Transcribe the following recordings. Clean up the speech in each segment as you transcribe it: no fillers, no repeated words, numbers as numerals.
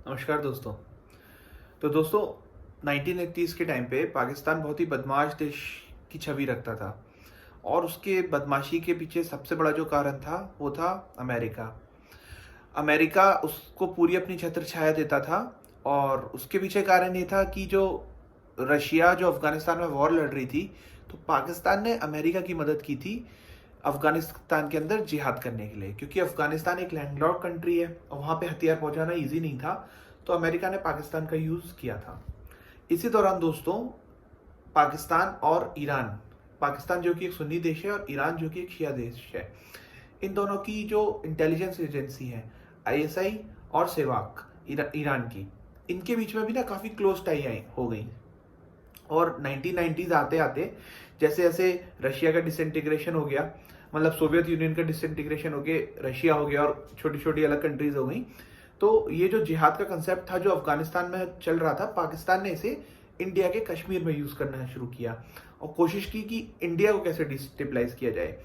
नमस्कार दोस्तों। तो दोस्तों 1980s के टाइम पे पाकिस्तान बहुत ही बदमाश देश की छवि रखता था और उसके बदमाशी के पीछे सबसे बड़ा जो कारण था वो था अमेरिका। अमेरिका उसको पूरी अपनी छत्र छाया देता था और उसके पीछे कारण ये था कि जो रशिया जो अफगानिस्तान में वॉर लड़ रही थी, तो पाकिस्तान ने अमेरिका की मदद की थी अफगानिस्तान के अंदर जिहाद करने के लिए, क्योंकि अफगानिस्तान एक लैंडलॉर्ड कंट्री है और वहाँ पे हथियार पहुँचाना ईजी नहीं था। तो अमेरिका ने पाकिस्तान का यूज़ किया था। इसी दौरान दोस्तों पाकिस्तान और ईरान, पाकिस्तान जो कि एक सुन्नी देश है और ईरान जो कि एक शिया देश है, इन दोनों की जो इंटेलिजेंस एजेंसी है आईएसआई और सेवाक ईरान की, इनके बीच में भी ना काफ़ी क्लोज टाई आई हो गई। और 1990s आते आते जैसे जैसे रशिया का डिसइंटीग्रेशन हो गया, मतलब सोवियत यूनियन का डिसइंटीग्रेशन हो गया, रशिया हो गया और छोटी छोटी अलग कंट्रीज हो गई, तो ये जो जिहाद का कंसेप्ट था जो अफगानिस्तान में चल रहा था, पाकिस्तान ने इसे इंडिया के कश्मीर में यूज करना शुरू किया और कोशिश की कि इंडिया को कैसे डिस्टेबलाइज किया जाए।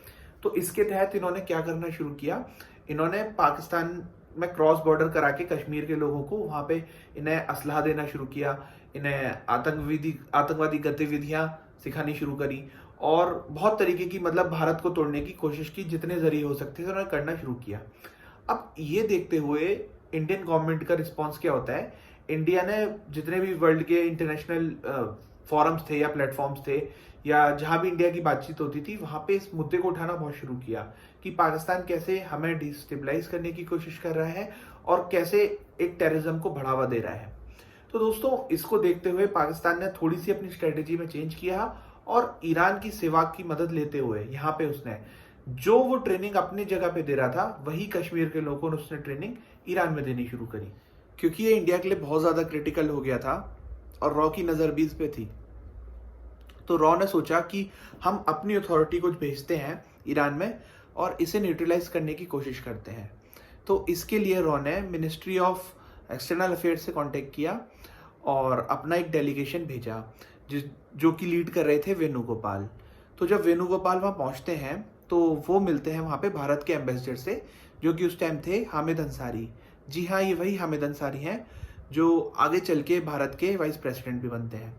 तो इसके तहत इन्होंने क्या करना शुरू किया, इन्होंने पाकिस्तान में क्रॉस बॉर्डर करा के कश्मीर के लोगों को वहां पे इन्हें असलहा देना शुरू किया, इन्हें आतंकवादी गतिविधियां सिखानी शुरू करी और बहुत तरीके की, मतलब भारत को तोड़ने की कोशिश की, जितने जरिए हो सकते थे उन्होंने करना शुरू किया। अब ये देखते हुए इंडियन गवर्नमेंट का रिस्पॉन्स क्या होता है, इंडिया ने जितने भी वर्ल्ड के इंटरनेशनल फोरम्स थे या प्लेटफॉर्म्स थे या जहां भी इंडिया की बातचीत होती थी, वहां पे इस मुद्दे को उठाना बहुत शुरू किया कि पाकिस्तान कैसे हमें डिस्टेबलाइज करने की कोशिश कर रहा है और कैसे एक टेररिज्म को बढ़ावा दे रहा है। तो दोस्तों इसको देखते हुए पाकिस्तान ने थोड़ी सी अपनी स्ट्रेटेजी में चेंज किया और ईरान की सेवाक की मदद लेते हुए यहाँ पे उसने जो वो ट्रेनिंग अपनी जगह पे दे रहा था, वही कश्मीर के लोगों ने उसने ट्रेनिंग ईरान में देनी शुरू करी, क्योंकि ये इंडिया के लिए बहुत ज्यादा क्रिटिकल हो गया था और रॉ की नजर भी इस पे थी। तो रॉ ने सोचा कि हम अपनी अथॉरिटी को भेजते हैं ईरान में और इसे न्यूट्रलाइज करने की कोशिश करते हैं। तो इसके लिए रॉ ने मिनिस्ट्री ऑफ एक्सटर्नल अफेयर्स से कांटेक्ट किया और अपना एक डेलीगेशन भेजा जो कि लीड कर रहे थे वेणुगोपाल। तो जब वेणुगोपाल वहाँ पहुँचते हैं तो वो मिलते हैं वहाँ पे भारत के एम्बेसडर से, जो कि उस टाइम थे हामिद अंसारी। जी हाँ, ये वही हामिद अंसारी हैं जो आगे चल के भारत के वाइस प्रेसिडेंट भी बनते हैं।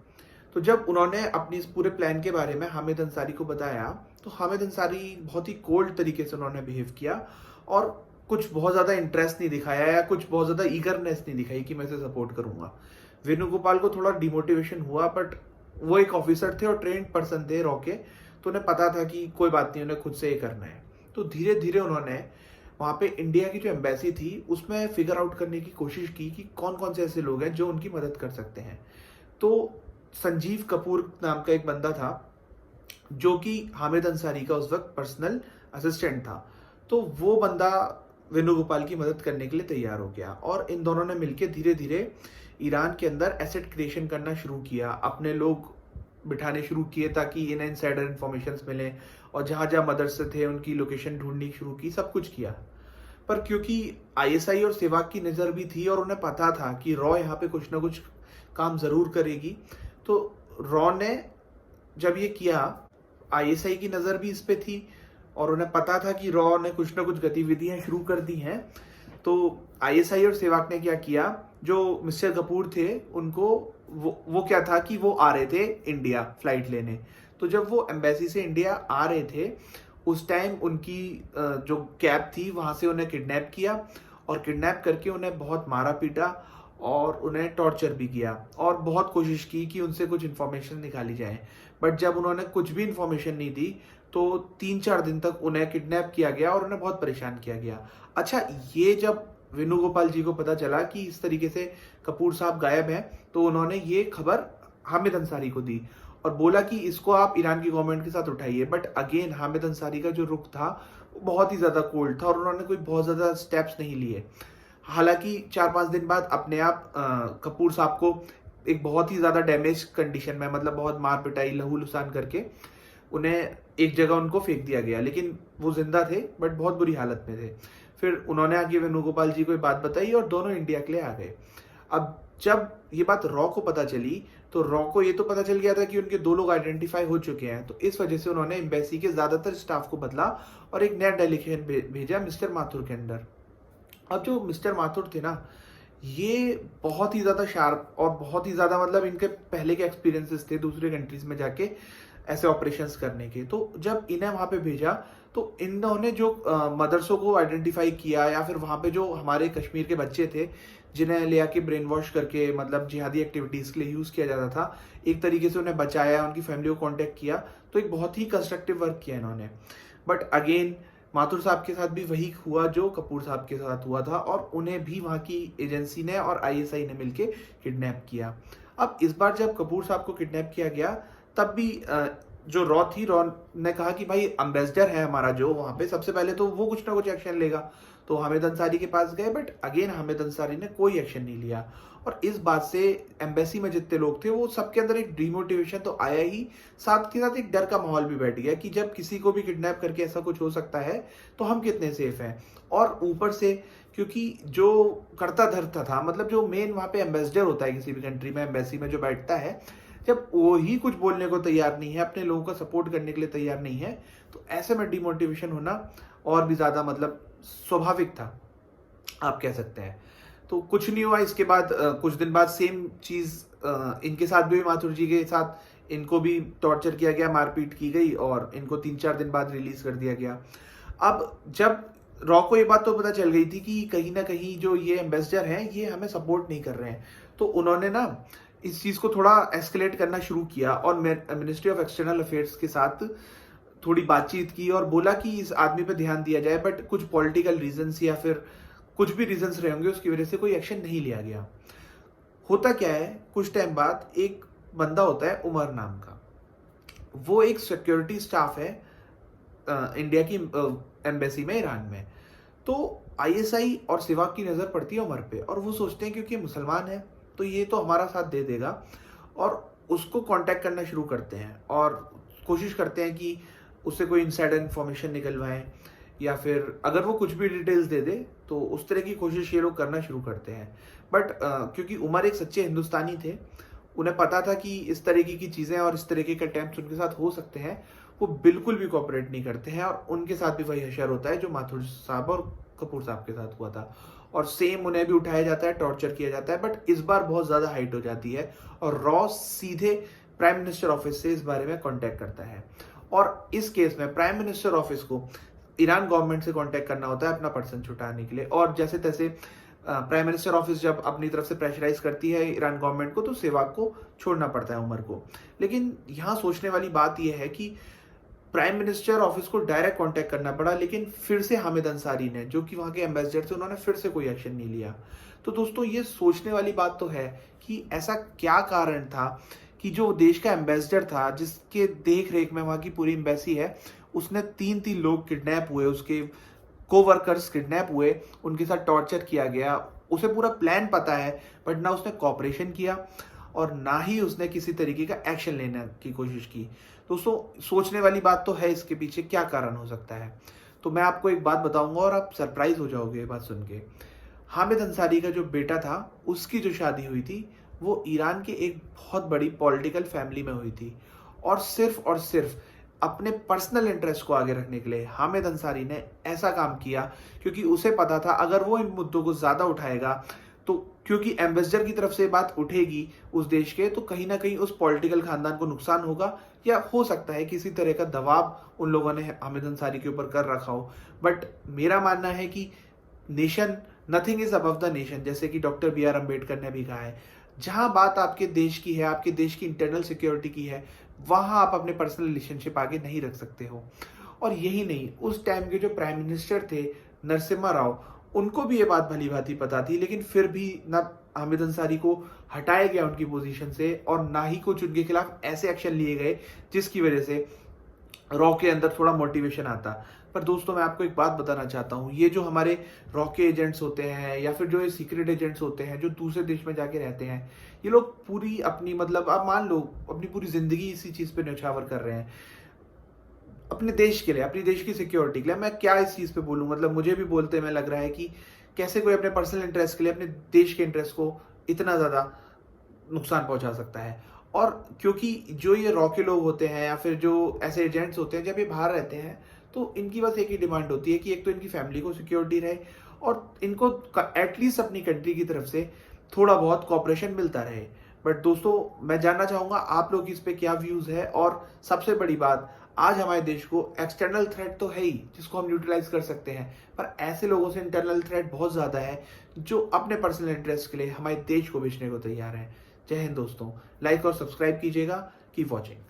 तो जब उन्होंने अपनी इस पूरे प्लान के बारे में हामिद अंसारी को बताया, तो हामिद अंसारी बहुत ही कोल्ड तरीके से उन्होंने बिहेव किया और कुछ बहुत ज़्यादा इंटरेस्ट नहीं दिखाया या कुछ बहुत ज़्यादा ईगरनेस नहीं दिखाई कि मैं इसे सपोर्ट करूंगा। वेणुगोपाल को थोड़ा डिमोटिवेशन हुआ, बट वो एक ऑफिसर थे और ट्रेंड पर्सन थे रॉ के, तो उन्हें पता था कि कोई बात नहीं, उन्हें खुद से ये करना है। तो धीरे धीरे उन्होंने वहाँ पे इंडिया की जो एम्बेसी थी उसमें फिगर आउट करने की कोशिश की कि कौन कौन से ऐसे लोग हैं जो उनकी मदद कर सकते हैं। तो संजीव कपूर नाम का एक बंदा था जो कि हामिद अंसारी का उस वक्त पर्सनल असिस्टेंट था। तो वो बंदा वेणुगोपाल की मदद करने के लिए तैयार हो गया और इन दोनों ने मिलकर धीरे धीरे ईरान के अंदर एसेट क्रिएशन करना शुरू किया, अपने लोग बिठाने शुरू किए ताकि इन्हें इनसाइडर इन्फॉर्मेशन मिले और जहां जहां मदरसे थे उनकी लोकेशन ढूंढनी शुरू की, सब कुछ किया। पर क्योंकि आईएसआई और सेवाक की नज़र भी थी और उन्हें पता था कि रॉ यहाँ पे कुछ ना कुछ काम ज़रूर करेगी, तो रॉ ने जब ये किया, आईएसआई की नज़र भी इस पे थी और उन्हें पता था कि रॉ ने कुछ ना कुछ गतिविधियां शुरू कर दी हैं। तो आईएसआई और सेवाक ने क्या किया, जो मिस्टर कपूर थे उनको वो क्या था कि वो आ रहे थे इंडिया फ्लाइट लेने। तो जब वो एम्बेसी से इंडिया आ रहे थे उस टाइम उनकी जो कैब थी वहां से उन्हें किडनैप किया और किडनैप करके उन्हें बहुत मारा पीटा और उन्हें टॉर्चर भी किया और बहुत कोशिश की कि उनसे कुछ इन्फॉर्मेशन निकाली जाए। बट जब उन्होंने कुछ भी इन्फॉर्मेशन नहीं दी तो 3-4 दिन तक उन्हें किडनैप किया गया और उन्हें बहुत परेशान किया गया। अच्छा, ये जब वेणुगोपाल जी को पता चला कि इस तरीके से कपूर साहब गायब हैं, तो उन्होंने ये खबर हामिद अंसारी को दी और बोला कि इसको आप ईरान की गवर्नमेंट के साथ उठाइए। बट अगेन हामिद अंसारी का जो रुख था वो बहुत ही ज़्यादा कोल्ड था और उन्होंने कोई बहुत ज़्यादा स्टेप्स नहीं लिए। हालांकि 4-5 दिन बाद अपने आप कपूर साहब को एक बहुत ही ज़्यादा डैमेज कंडीशन में, मतलब बहुत मार पिटाई लहू लुसान करके उन्हें एक जगह उनको फेंक दिया गया, लेकिन वो जिंदा थे बट बहुत बुरी हालत में थे। फिर उन्होंने आगे वेणुगोपाल जी को ये बात बताई और दोनों इंडिया के लिए आ गए। अब जब ये बात रॉ को पता चली तो रॉ को ये तो पता चल गया था कि उनके 2 लोग आइडेंटिफाई हो चुके हैं, तो इस वजह से उन्होंने एम्बेसी के ज्यादातर स्टाफ को बदला और एक नया डेलीगेशन भेजा मिस्टर माथुर के अंदर। अब जो मिस्टर माथुर थे ना, ये बहुत ही ज़्यादा शार्प और बहुत ही ज़्यादा मतलब इनके पहले के एक्सपीरियंसेस थे दूसरे कंट्रीज़ में जाके ऐसे ऑपरेशंस करने के। तो जब इन्हें वहाँ पे भेजा, तो इन्होंने जो मदरसों को आइडेंटिफ़ाई किया या फिर वहाँ पे जो हमारे कश्मीर के बच्चे थे, जिन्हें ले आके ब्रेन वॉश करके मतलब जिहादी एक्टिविटीज़ के लिए यूज़ किया जाता था, एक तरीके से उन्हें बचाया, उनकी फैमिली को कॉन्टैक्ट किया, तो एक बहुत ही कंस्ट्रक्टिव वर्क किया इन्होंने। बट अगेन माथुर साहब के साथ भी वही हुआ जो कपूर साहब के साथ हुआ था, और उन्हें भी वहाँ की एजेंसी ने और आईएसआई ने मिलके किडनैप किया। अब इस बार जब कपूर साहब को किडनैप किया गया, तब भी जो रॉ थी, रॉ ने कहा कि भाई एम्बेसडर है हमारा जो वहाँ पे, सबसे पहले तो वो कुछ ना कुछ एक्शन लेगा। तो हामिद अंसारी के पास गए, बट अगेन हामिद अंसारी ने कोई एक्शन नहीं लिया। और इस बात से एम्बेसी में जितने लोग थे वो सबके अंदर एक डिमोटिवेशन तो आया ही, साथ के साथ एक डर का माहौल भी बैठ गया कि जब किसी को भी किडनैप करके ऐसा कुछ हो सकता है तो हम कितने सेफ हैं। और ऊपर से क्योंकि जो करता धरता था, मतलब जो मेन वहाँ पे एम्बेसडर होता है किसी भी कंट्री में, एम्बेसी में जो बैठता है, जब वो ही कुछ बोलने को तैयार नहीं है, अपने लोगों का सपोर्ट करने के लिए तैयार नहीं है, तो ऐसे में डिमोटिवेशन होना और भी ज़्यादा मतलब स्वाभाविक था, आप कह सकते हैं। तो कुछ नहीं हुआ, इसके बाद कुछ दिन बाद सेम चीज़ इनके साथ भी हुई, माथुर जी के साथ इनको भी टॉर्चर किया गया, मारपीट की गई और इनको 3-4 दिन बाद रिलीज कर दिया गया। अब जब रॉ को ये बात तो पता चल गई थी कि कहीं ना कहीं जो ये एम्बेसडर हैं ये हमें सपोर्ट नहीं कर रहे हैं, तो उन्होंने ना इस चीज़ को थोड़ा एस्केलेट करना शुरू किया और मिनिस्ट्री ऑफ एक्सटर्नल अफेयर्स के साथ थोड़ी बातचीत की और बोला कि इस आदमी पे ध्यान दिया जाए, बट कुछ पॉलिटिकल रीजंस या फिर कुछ भी रीजंस रहे होंगे उसकी वजह से कोई एक्शन नहीं लिया गया। होता क्या है, कुछ टाइम बाद एक बंदा होता है उमर नाम का, वो एक सिक्योरिटी स्टाफ है इंडिया की एम्बेसी में ईरान में। तो आईएसआई और सिवाक की नज़र पड़ती है उमर पे, और वो सोचते हैं क्योंकि मुसलमान है तो ये तो हमारा साथ दे देगा, और उसको कांटेक्ट करना शुरू करते हैं और कोशिश करते हैं कि उससे कोई इनसाइडर इन्फॉर्मेशन निकलवाएं, या फिर अगर वो कुछ भी डिटेल्स दे दे तो उस तरह की कोशिश ये लोग करना शुरू करते हैं। बट क्योंकि उमर एक सच्चे हिंदुस्तानी थे, उन्हें पता था कि इस तरीके की चीज़ें और इस तरीके के अटैम्प्ट उनके साथ हो सकते हैं, वो बिल्कुल भी कोऑपरेट नहीं करते हैं, और उनके साथ भी वही हशर होता है जो माथुर साहब और कपूर साहब के साथ हुआ था। और सेम उन्हें भी उठाया जाता है, टॉर्चर किया जाता है, बट इस बार बहुत ज़्यादा हाइट हो जाती है और रॉ सीधे प्राइम मिनिस्टर ऑफिस से इस बारे में कांटेक्ट करता है। और इस केस में प्राइम मिनिस्टर ऑफिस को ईरान गवर्नमेंट से कांटेक्ट करना होता है अपना पर्सन छुटाने के लिए, और जैसे तैसे प्राइम मिनिस्टर ऑफिस जब अपनी तरफ से प्रेशराइज करती है ईरान गवर्नमेंट को, तो सेवाग को छोड़ना पड़ता है उमर को। लेकिन यहाँ सोचने वाली बात यह है कि प्राइम मिनिस्टर ऑफिस को डायरेक्ट कांटेक्ट करना पड़ा, लेकिन फिर से हामिद अंसारी ने, जो कि वहाँ के एम्बेसडर थे, उन्होंने फिर से कोई एक्शन नहीं लिया। तो दोस्तों ये सोचने वाली बात तो है कि ऐसा क्या कारण था कि जो देश का एम्बेसडर था, जिसके देख रेख में वहाँ की पूरी एम्बेसी है, उसने 3-3 लोग किडनैप हुए, उसके कोवर्कर्स किडनैप हुए, उनके साथ टॉर्चर किया गया, उसे पूरा प्लान पता है, बट ना उसने कॉपरेशन किया और ना ही उसने किसी तरीके का एक्शन लेने की कोशिश की। दोस्तों सोचने वाली बात तो है इसके पीछे क्या कारण हो सकता है। तो मैं आपको एक बात बताऊंगा और आप सरप्राइज हो जाओगे ये बात सुन के। हामिद अंसारी का जो बेटा था, उसकी जो शादी हुई थी वो ईरान के एक बहुत बड़ी पॉलिटिकल फैमिली में हुई थी, और सिर्फ अपने पर्सनल इंटरेस्ट को आगे रखने के लिए हामिद अंसारी ने ऐसा काम किया, क्योंकि उसे पता था अगर वो इन मुद्दों को ज़्यादा उठाएगा, तो क्योंकि एम्बेसडर की तरफ से बात उठेगी उस देश के, तो कहीं ना कहीं उस पॉलिटिकल खानदान को नुकसान होगा, या हो सकता है किसी तरह का दबाव उन लोगों ने हामिद अंसारी के ऊपर कर रखा हो। बट मेरा मानना है कि nation, nothing is above the nation, जैसे कि डॉक्टर बी आर अम्बेडकर ने भी कहा है। जहां बात आपके देश की है, आपके देश की इंटरनल सिक्योरिटी की है, वहां आप अपने पर्सनल रिलेशनशिप आगे नहीं रख सकते हो। और यही नहीं, उस टाइम के जो प्राइम मिनिस्टर थे नरसिम्हा राव, उनको भी ये बात भली भांति पता थी, लेकिन फिर भी ना हामिद अंसारी को हटाया गया उनकी पोजीशन से, और ना ही कुछ उनके खिलाफ ऐसे एक्शन लिए गए जिसकी वजह से रॉ के अंदर थोड़ा मोटिवेशन आता। पर दोस्तों मैं आपको एक बात बताना चाहता हूँ, ये जो हमारे रॉ के एजेंट्स होते हैं या फिर जो ये सीक्रेट एजेंट्स होते हैं जो दूसरे देश में जाके रहते हैं, ये लोग पूरी अपनी, मतलब आप मान लो अपनी पूरी जिंदगी इसी चीज़ पे न्यौछावर कर रहे हैं अपने देश के लिए, अपनी देश की सिक्योरिटी के लिए। मैं क्या इस चीज़ पे बोलूँ, मतलब मुझे भी बोलते में लग रहा है कि कैसे कोई अपने पर्सनल इंटरेस्ट के लिए अपने देश के इंटरेस्ट को इतना ज़्यादा नुकसान पहुंचा सकता है। और क्योंकि जो ये रॉ के लोग होते हैं या फिर जो ऐसे एजेंट्स होते हैं, जब ये बाहर रहते हैं तो इनकी बस एक ही डिमांड होती है कि एक तो इनकी फैमिली को सिक्योरिटी रहे, और इनको एटलीस्ट अपनी कंट्री की तरफ से थोड़ा बहुत कॉपरेशन मिलता रहे। बट दोस्तों, मैं जानना चाहूँगा आप लोग इस पे क्या व्यूज़ है। और सबसे बड़ी बात, आज हमारे देश को एक्सटर्नल थ्रेट तो है ही जिसको हम यूटिलाइज कर सकते हैं, पर ऐसे लोगों से इंटरनल थ्रेट बहुत ज़्यादा है जो अपने पर्सनल इंटरेस्ट के लिए हमारे देश को बेचने को तैयार है। जय हिंद दोस्तों, लाइक और सब्सक्राइब कीजिएगा। Keep watching.